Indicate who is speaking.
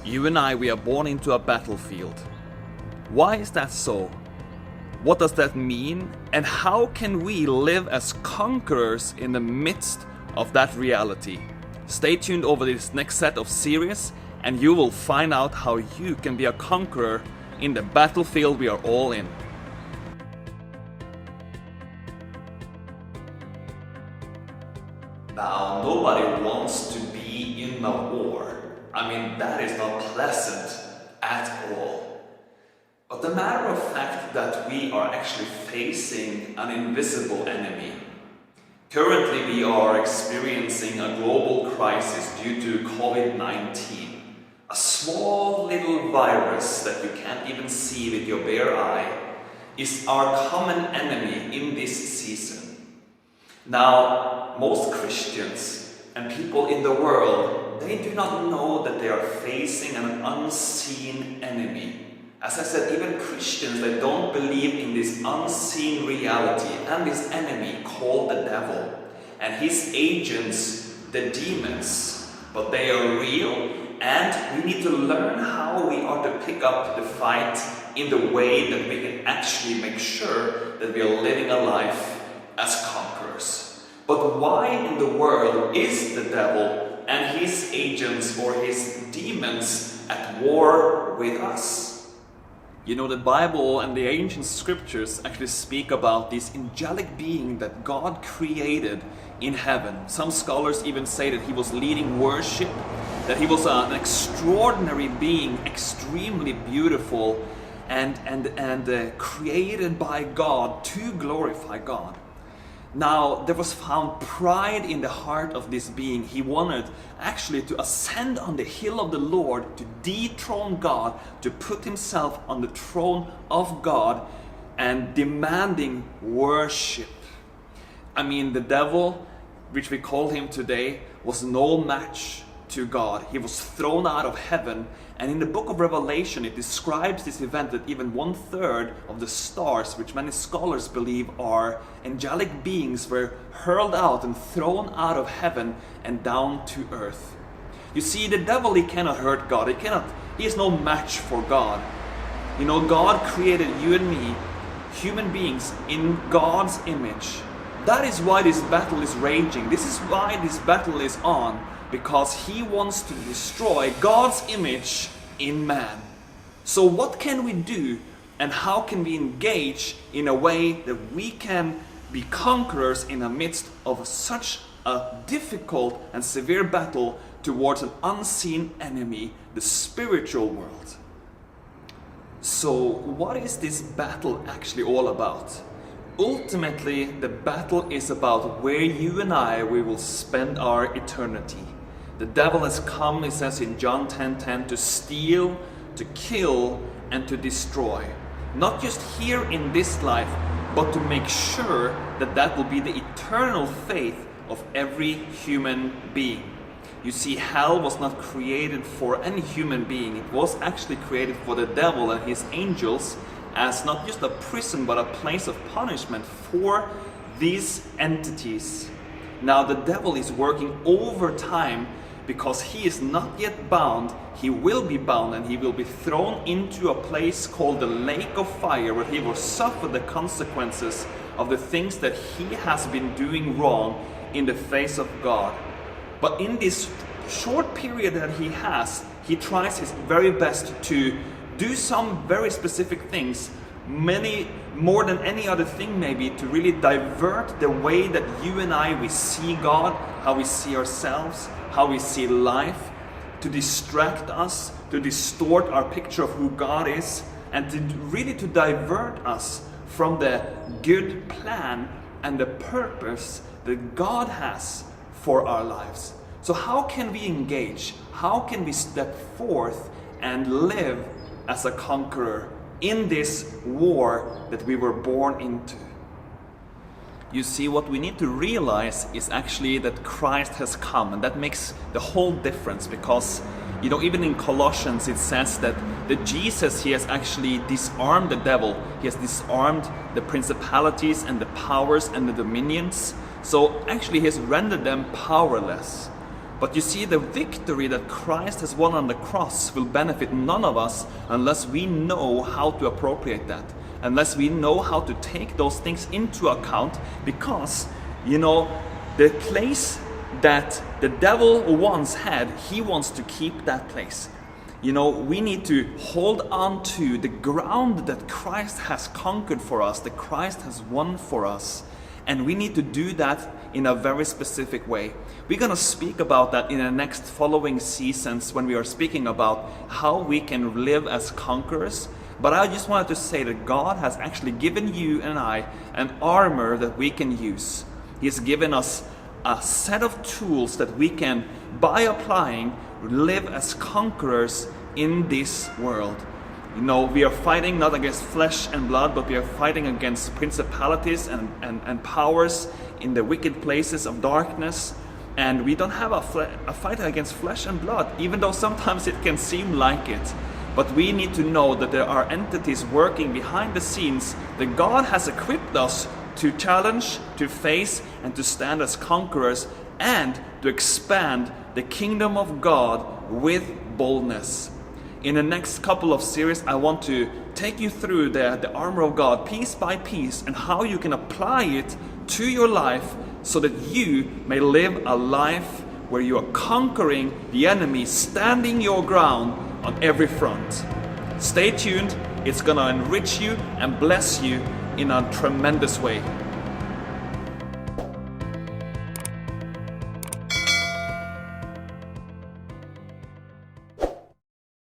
Speaker 1: You and I, we are born into a battlefield. Why is that so? What does that mean? And how can we live as conquerors in the midst of that reality? Stay tuned over this next set of series and you will find out how you can be a conqueror in the battlefield we are all in. Now, nobody wants to be in a war. I mean, that is not pleasant at all. But the matter of fact that we are actually facing an invisible enemy. Currently, we are experiencing a global crisis due to COVID-19. A small little virus that you can't even see with your bare eye is our common enemy in this season. Now, most Christians and people in the world, they do not know that they are facing an unseen enemy. As I said, even Christians that don't believe in this unseen reality and this enemy called the devil and his agents, the demons, but they are real and we need to learn how we are to pick up the fight in the way that we can actually make sure that we are living a life as conquerors. But why in the world is the devil and his agents or his demons at war with us? You know, the Bible and the ancient scriptures actually speak about this angelic being that God created in heaven. Some scholars even say that he was leading worship, that he was an extraordinary being, extremely beautiful and created by God to glorify God. Now, there was found pride in the heart of this being. He wanted actually to ascend on the hill of the Lord, to dethrone God, to put himself on the throne of God and demanding worship. I mean, the devil, which we call him today, was no match to God. He was thrown out of heaven, and in the book of Revelation it describes this event that even 1/3 of the stars, which many scholars believe are angelic beings, were hurled out and thrown out of heaven and down to earth. You see, the devil, he cannot hurt God. He is no match for God. You know, God created you and me, human beings, in God's image. That is why this battle is raging. This is why this battle is on. Because he wants to destroy God's image in man. So what can we do and how can we engage in a way that we can be conquerors in the midst of such a difficult and severe battle towards an unseen enemy, the spiritual world? So what is this battle actually all about? Ultimately, the battle is about where you and we will spend our eternity. The devil has come, it says in John 10:10, to steal, to kill, and to destroy. Not just here in this life, but to make sure that that will be the eternal fate of every human being. You see, hell was not created for any human being. It was actually created for the devil and his angels as not just a prison, but a place of punishment for these entities. Now, the devil is working overtime because he is not yet bound. He will be bound and he will be thrown into a place called the lake of fire, where he will suffer the consequences of the things that he has been doing wrong in the face of God. But in this short period that he tries his very best to do some very specific things, many more than any other thing maybe, to really divert the way that you and we see God, how we see ourselves, how we see life, to distract us, to distort our picture of who God is, and to really to divert us from the good plan and the purpose that God has for our lives. So how can we engage? How can we step forth and live as a conqueror in this war that we were born into? You see, what we need to realize is actually that Christ has come, and that makes the whole difference, because, you know, even in Colossians it says that Jesus, he has actually disarmed the devil. He has disarmed the principalities and the powers and the dominions. So actually he has rendered them powerless. But you see, the victory that Christ has won on the cross will benefit none of us unless we know how to appropriate that, unless we know how to take those things into account, because, you know, the place that the devil once had, he wants to keep that place. You know, we need to hold on to the ground that Christ has conquered for us, that Christ has won for us. And we need to do that in a very specific way. We're going to speak about that in the next following seasons when we are speaking about how we can live as conquerors. But I just wanted to say that God has actually given you and I an armor that we can use. He has given us a set of tools that we can, by applying, live as conquerors in this world. You know, we are fighting not against flesh and blood, but we are fighting against principalities and powers in the wicked places of darkness. And we don't have a fight against flesh and blood, even though sometimes it can seem like it. But we need to know that there are entities working behind the scenes that God has equipped us to challenge, to face, and to stand as conquerors, and to expand the kingdom of God with boldness. In the next couple of series, I want to take you through the armor of God piece by piece, and how you can apply it to your life so that you may live a life where you are conquering the enemy, standing your ground on every front. Stay tuned, it's going to enrich you and bless you in a tremendous way.